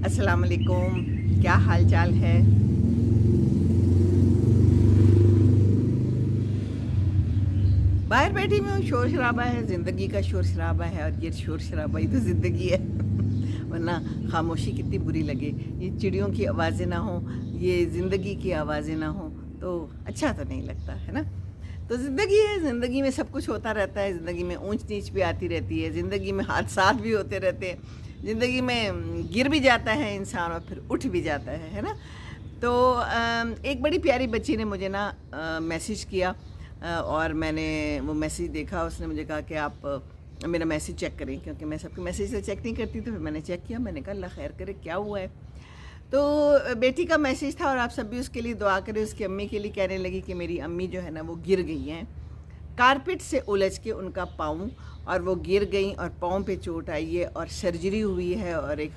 अस्सलाम वालेकुम, क्या हाल चाल है। बाहर बैठी मैं हूँ, शोर शराबा है, ज़िंदगी का शोर शराबा है और ये शोर शराबा ही तो ज़िंदगी है। वरना खामोशी कितनी बुरी लगे, ये चिड़ियों की आवाज़ें ना हों, ये ज़िंदगी की आवाज़ें ना हों तो अच्छा तो नहीं लगता है ना। तो ज़िंदगी है, ज़िंदगी में सब कुछ होता रहता है, ज़िंदगी में ऊंच नीच भी आती रहती है, ज़िंदगी में हादसात भी होते रहते हैं, ज़िंदगी में गिर भी जाता है इंसान और फिर उठ भी जाता है ना। तो एक बड़ी प्यारी बच्ची ने मुझे ना मैसेज किया, और मैंने वो मैसेज देखा। उसने मुझे कहा कि आप मेरा मैसेज चेक करें, क्योंकि मैं सबके मैसेज से चेक नहीं करती। तो फिर मैंने चेक किया, मैंने कहा अल्लाह खैर करे, क्या हुआ है। तो बेटी का मैसेज था और आप सब भी उसके लिए दुआ करें। उसकी अम्मी के लिए कहने लगी कि मेरी अम्मी जो है ना वो गिर गई हैं, कारपेट से उलझ के उनका पाँव, और वो गिर गई और पाँव पे चोट आई है और सर्जरी हुई है और एक